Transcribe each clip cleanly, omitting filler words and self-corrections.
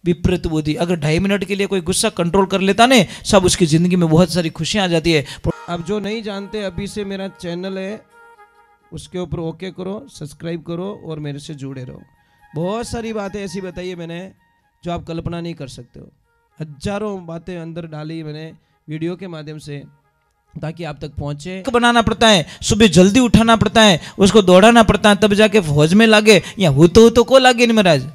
विपरीत बुद्धि। अगर 2.5 मिनट के लिए कोई गुस्सा कंट्रोल कर लेता ने, सब उसकी ज़िंदगी में बहुत सारी खुशियाँ आ जाती है। अब जो नहीं जानते, अभी से मेरा चैनल है, उसके ऊपर ओके करो, सब्सक्राइब करो और मेरे से जुड़े रहो। बहुत सारी बातें ऐसी बताई है मैंने जो आप कल्पना नहीं कर सकते हो। हजारों बातें अंदर डाली मैंने वीडियो के माध्यम से, ताकि आप तक पहुंचे। बनाना पड़ता है, सुबह जल्दी उठाना पड़ता है, उसको दौड़ाना पड़ता है, तब जाके फौज में लागे। या हो तो को लागे नहीं महाराज।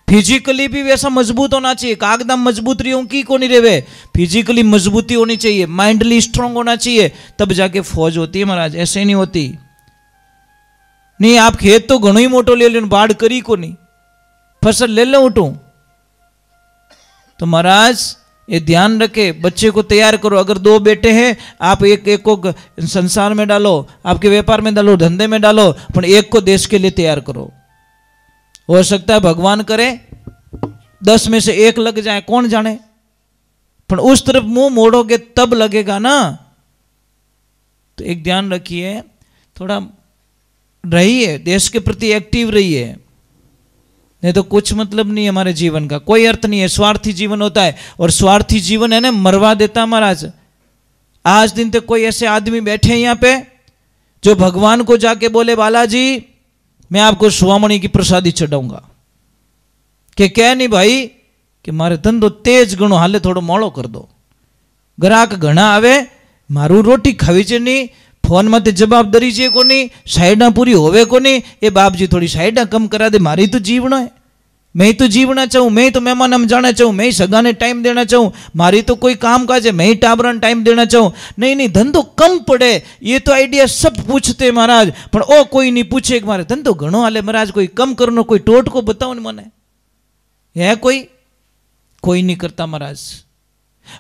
फिजिकली भी वैसा मजबूत होना चाहिए। कागदम मजबूत रही की को नहीं रेवे, फिजिकली मजबूती होनी चाहिए, माइंडली स्ट्रांग होना चाहिए, तब जाके फौज होती है महाराज। ऐसे नहीं होती। नहीं आप खेत तो घणो ही मोटो ले लो, बाढ़ करी को नहीं, फसल ले लो उठो। तो महाराज ये ध्यान रखे, बच्चे को तैयार करो। अगर 2 बेटे हैं, आप एक को संसार में डालो, आपके व्यापार में डालो, धंधे में डालो, पर एक को देश के लिए तैयार करो। हो सकता है भगवान करे 10 में से 1 लग जाए, कौन जाने। पर उस तरफ मुंह मोड़ोगे तब लगेगा ना। तो एक ध्यान रखिए, थोड़ा रहिए, देश के प्रति एक्टिव रहिए, नहीं तो कुछ मतलब नहीं है हमारे जीवन का, कोई अर्थ नहीं है। स्वार्थी जीवन होता है, और स्वार्थी जीवन है ना मरवा देता महाराज। आज दिन तक कोई ऐसे आदमी बैठे हैं यहाँ पे जो भगवान को जाके बोले बालाजी मैं आपको स्वामणी की प्रसादी चढ़ाऊंगा, कि क्या नहीं भाई कि मारे धंधो तेज गणो हाले, थोड़ो मोड़ो कर दो, ग्राहक घना आवे, मारू रोटी खावी चे नहीं, फोन में जवाबदारी है को नहीं, साइडा पूरी होवे को नहीं, ये बाप जी थोड़ी साइडा कम करा दे, मारी तो जीवना है, मैं ही तो जीवना चाहूँ, मैं ही तो मेहमान हम जाना चाहूँ, मैं ही सगाने टाइम देना चाहूँ, मारी तो कोई काम काज है, मैं ही टाबरन टाइम देना चाहूँ। नहीं नहीं, धंधो कम पड़े, ये तो आइडिया सब पूछते महाराज, पर ओ कोई नहीं पूछे कि मारे धंधो घणो हाले महाराज, कोई कम करनो, कोई टोट को बताओ न मने है, कोई नहीं करता महाराज।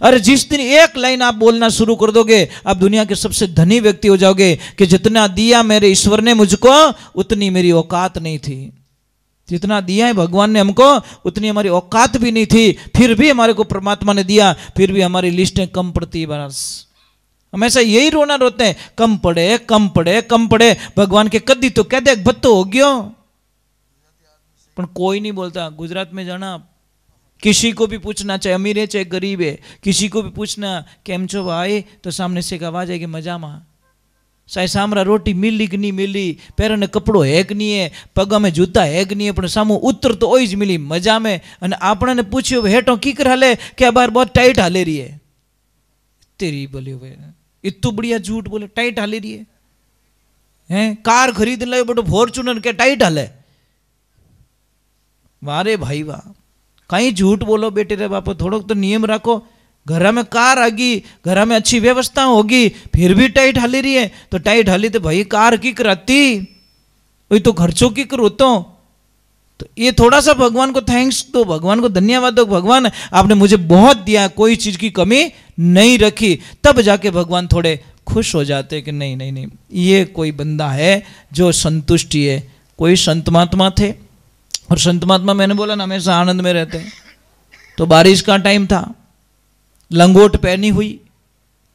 अरे जिस दिन एक लाइन आप बोलना शुरू कर दोगे, आप दुनिया के सबसे धनी व्यक्ति हो जाओगे, कि जितना दिया मेरे ईश्वर ने मुझको उतनी मेरी औकात नहीं थी। जितना दिया है भगवान ने हमको उतनी हमारी औकात भी नहीं थी, फिर भी हमारे को परमात्मा ने दिया, फिर भी हमारी लिस्टें कम पड़ती है बस। हमेशा यही रोना रोते हैं, कम पड़े कम पड़े कम पड़े। भगवान के कदी तो कह दे बत्तो हो गयो, पर कोई नहीं बोलता। गुजरात में जाना, किसी को भी पूछना, चाहे अमीर है चाहे गरीब है, किसी को भी पूछना केम छो भाई, तो सामने से एक आवाज है कि मजा में। साई सामरा रोटी मिली कि नहीं मिली, पैरों ने कपड़ो है कि नहीं है, पगा में जूता है कि नहीं है, पर सामू उत्तर तो ओज मिली मजा में। અને આપણને પૂછ્યું હેઠો कीकर हाले, क्या बार बहुत टाइट हाले रही है। तेरी बोले हुए इतू बढ़िया झूठ बोले, टाइट हाले रही है। कार खरीद लो बटो फॉर्च्यूनर, क्या टाइट हाले। वारे भाई वाह, कहीं झूठ बोलो बेटे रे बापो, थोड़ा तो नियम रखो। घर में कार आ गई, घर में अच्छी व्यवस्था होगी, फिर भी टाइट हाली रही है, तो टाइट हाली तो भाई कार की कराती, वही तो खर्चों की करो। तो ये थोड़ा सा भगवान को थैंक्स दो, भगवान को धन्यवाद दो, भगवान आपने मुझे बहुत दिया, कोई चीज की कमी नहीं रखी। तब जाके भगवान थोड़े खुश हो जाते कि नहीं नहीं नहीं, ये कोई बंदा है जो संतुष्टि है। कोई संत महात्मा थे, और संत महात्मा मैंने बोला ना हमेशा आनंद में रहते हैं। तो बारिश का टाइम था, लंगोट पहनी हुई,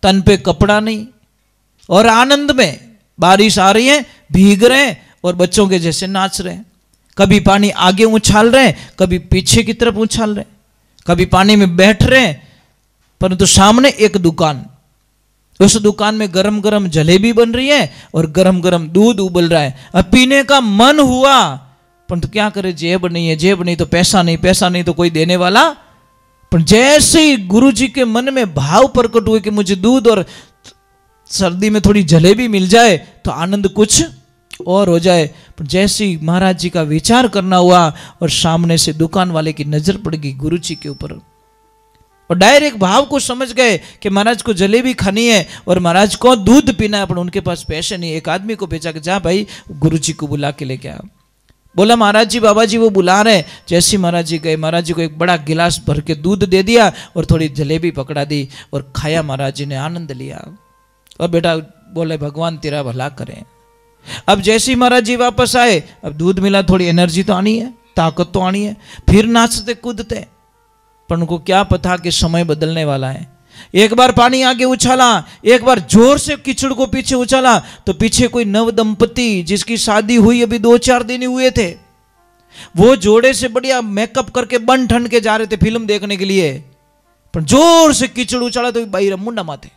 तन पे कपड़ा नहीं, और आनंद में बारिश आ रही है, भीग रहे हैं और बच्चों के जैसे नाच रहे हैं। कभी पानी आगे उछाल रहे हैं, कभी पीछे की तरफ उछाल रहे हैं, कभी पानी में बैठ रहे हैं। परंतु सामने एक दुकान, उस दुकान में गरम गरम जलेबी बन रही है और गरम गरम दूध उबल रहा है। अब पीने का मन हुआ, परंतु क्या करे, जेब नहीं है, जेब नहीं तो पैसा नहीं, पैसा नहीं तो कोई देने वाला। पर जैसे ही गुरु जी के मन में भाव प्रकट हुए कि मुझे दूध और सर्दी में थोड़ी जलेबी मिल जाए तो आनंद कुछ और हो जाए। पर जैसे ही महाराज जी का विचार करना हुआ, और सामने से दुकान वाले की नजर पड़ गई गुरु जी के ऊपर, और डायरेक्ट भाव को समझ गए कि महाराज को जलेबी खानी है और महाराज को दूध पीना है, पर उनके पास पैसे नहीं। एक आदमी को भेजा कि जा भाई गुरु जी को बुला के लेके आ। बोला महाराज जी बाबा जी वो बुला रहे। जैसे महाराज जी गए, महाराज जी को एक बड़ा गिलास भर के दूध दे दिया और थोड़ी जलेबी पकड़ा दी और खाया। महाराज जी ने आनंद लिया और बेटा बोले भगवान तेरा भला करे। अब जैसे ही महाराज जी वापस आए, अब दूध मिला, थोड़ी एनर्जी तो आनी है, ताकत तो आनी है, फिर नाचते कूदते। पर उनको क्या पता कि समय बदलने वाला है। एक बार पानी आगे उछाला, एक बार जोर से कीचड़ को पीछे उछाला, तो पीछे कोई नव दंपति जिसकी शादी हुई अभी 2-4 दिन हुए थे, वो जोड़े से बढ़िया मेकअप करके बन ठन के जा रहे थे फिल्म देखने के लिए, पर जोर से कीचड़ उछाड़ा तो बाहर मुंडा माथे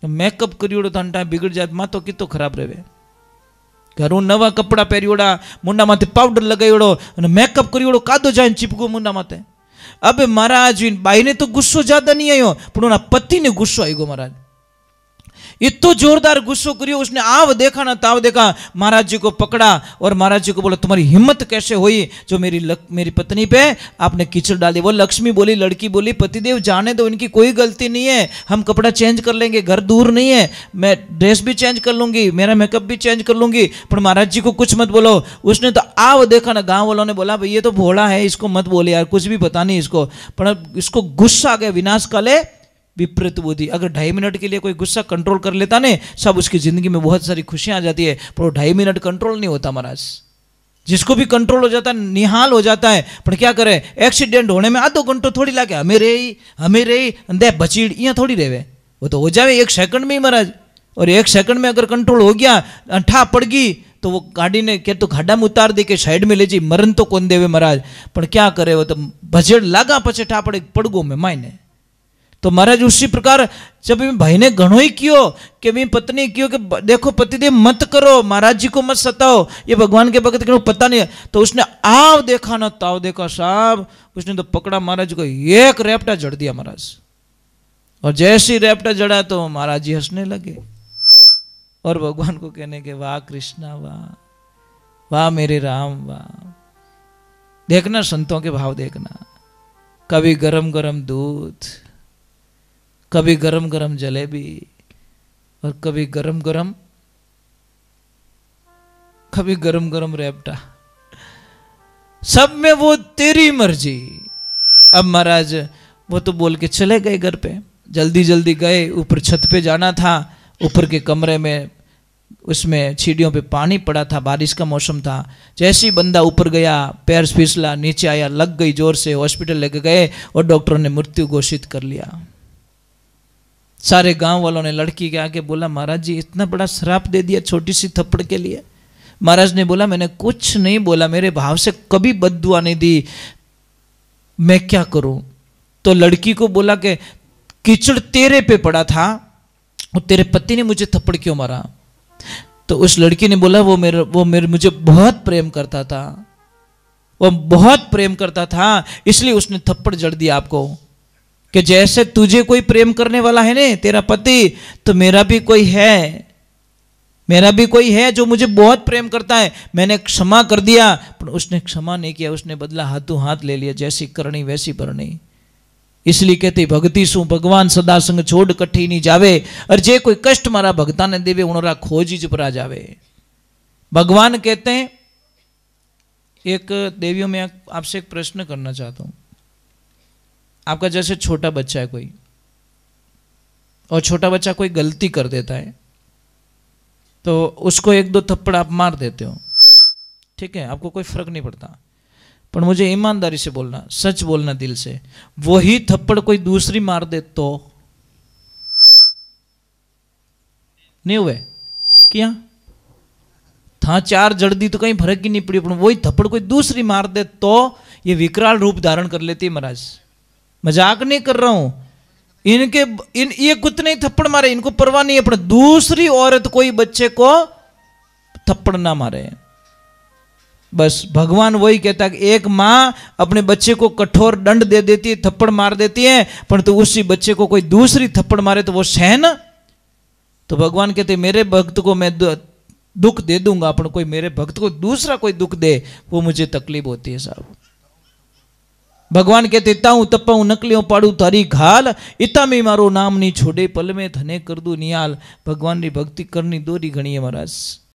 मेकअप करियोड़ो तो टाइम बिगड़ जाए, माँ तो कितो खराब रहे। घरों नवा कपड़ा पहरियोड़ा, मुंडा माथे पाउडर लगायोड़ो और मेकअप करियोड़ो, कादो जाए चिपको मुंडा माथे। अब महाराज बाई ने तो गुस्सो ज्यादा नहीं आयो, पर उन्हें पति ने गुस्सो आई गो महाराज। इतो जोरदार गुस्सो करियो, उसने आव देखा ना ताव देखा, महाराज जी को पकड़ा और महाराज जी को बोला तुम्हारी हिम्मत कैसे हुई जो मेरी पत्नी पे आपने कीचड़ डाल दी। वो लक्ष्मी बोली, लड़की बोली पतिदेव जाने दो, इनकी कोई गलती नहीं है, हम कपड़ा चेंज कर लेंगे, घर दूर नहीं है, मैं ड्रेस भी चेंज कर लूंगी, मेरा मेकअप भी चेंज कर लूंगी, पर महाराज जी को कुछ मत बोलो। उसने तो आव देखा ना, गाँव वालों ने बोला भाई ये तो भोला है, इसको मत बोले यार, कुछ भी पता नहीं इसको, पर इसको गुस्सा आ गया। विनाश काले विपरीत बुद्धि। अगर 2.5 मिनट के लिए कोई गुस्सा कंट्रोल कर लेता ने, सब उसकी जिंदगी में बहुत सारी खुशियां आ जाती है, पर वो 2.5 मिनट कंट्रोल नहीं होता महाराज। जिसको भी कंट्रोल हो जाता है निहाल हो जाता है, पर क्या करे, एक्सीडेंट होने में आधो घंटो थोड़ी लागे, हमें रही दे बचीड़ यहाँ थोड़ी रहे, वो तो हो जाए 1 सेकंड में ही महाराज। और 1 सेकंड में अगर कंट्रोल हो गया, ठा पड़ गई तो वो गाड़ी ने क्या तो खाड़ा में उतार दे के साइड में ले जी, मरण तो कौन देवे महाराज, पर क्या करे वो तो भजेड़ लागा पछे ठा पड़ गो में मायने। तो महाराज उसी प्रकार जब भाई ने घणो ही कियो कि मेरी पत्नी कियो कि देखो पतिदेव मत करो, महाराज जी को मत सताओ, ये भगवान के भगत को पता नहीं है, तो उसने आव देखा ना ताव देखा साहब, उसने तो पकड़ा महाराज को, एक रेपटा जड़ दिया महाराज। और जैसे ही रेपटा जड़ा तो महाराज जी हंसने लगे और भगवान को कहने के वाह कृष्णा वाह, वाह मेरे राम वाह। देखना संतों के भाव देखना, कभी गरम गरम दूध, कभी गरम गरम जलेबी, और कभी गरम गरम रेपटा, सब में वो तेरी मर्जी। अब महाराज वो तो बोल के चले गए घर पे, जल्दी जल्दी गए, ऊपर छत पे जाना था, ऊपर के कमरे में उसमें सीढ़ियों पे पानी पड़ा था, बारिश का मौसम था। जैसे ही बंदा ऊपर गया, पैर फिसला, नीचे आया, लग गई जोर से, हॉस्पिटल लेके गए और डॉक्टरों ने मृत्यु घोषित कर लिया। सारे गांव वालों ने लड़की के आके बोला महाराज जी इतना बड़ा श्राप दे दिया छोटी सी थप्पड़ के लिए। महाराज ने बोला मैंने कुछ नहीं बोला, मेरे भाव से कभी बद्दुआ नहीं दी, मैं क्या करूं। तो लड़की को बोला कि कीचड़ तेरे पे पड़ा था और तेरे पति ने मुझे थप्पड़ क्यों मारा। तो उस लड़की ने बोला वो मेरे मुझे बहुत प्रेम करता था, वो बहुत प्रेम करता था, इसलिए उसने थप्पड़ जड़ दिया आपको। कि जैसे तुझे कोई प्रेम करने वाला है ने तेरा पति, तो मेरा भी कोई है जो मुझे बहुत प्रेम करता है, मैंने क्षमा कर दिया, पर उसने क्षमा नहीं किया, उसने बदला हाथों हाथ ले लिया, जैसी करनी वैसी भरनी। इसलिए कहते भक्ति सु भगवान सदा संग छोड़ कठी नहीं जावे, और जे कोई कष्ट मारा भगता ने देवे उनरा खोजी जपरा जावे। भगवान कहते हैं, एक देवियों में आपसे एक प्रश्न करना चाहता हूं। आपका जैसे छोटा बच्चा है कोई, और छोटा बच्चा कोई गलती कर देता है, तो उसको 1-2 थप्पड़ आप मार देते हो, ठीक है, आपको कोई फर्क नहीं पड़ता, पर मुझे ईमानदारी से बोलना, सच बोलना दिल से, वही थप्पड़ कोई दूसरी मार दे तो नहीं हुए क्या था 4 जड़ दी तो कहीं फर्क ही नहीं पड़ी, पर वही थप्पड़ कोई दूसरी मार दे तो ये विकराल रूप धारण कर लेती है महाराज। मजाक नहीं कर रहा हूं, ये कुत्ते थप्पड़ मारे इनको परवाह नहीं है, पर दूसरी औरत कोई बच्चे को थप्पड़ ना मारे। बस भगवान वही कहता है कि एक माँ अपने बच्चे को कठोर दंड दे देती है, थप्पड़ मार देती है, परंतु उसी बच्चे को कोई दूसरी थप्पड़ मारे तो वो सहन। तो भगवान कहते मेरे भक्त को मैं दुख दे दूंगा, पर कोई मेरे भक्त को दूसरा कोई दुख दे वो मुझे तकलीफ होती है साहब। भगवान कहते ताऊ तपाऊ नकलियों पाड़ू तारी घाल, इता में मारो नाम नहीं छोड़े, पल में धने कर दू नियाल। भगवान की भक्ति करनी दोरी घणी है महाराज।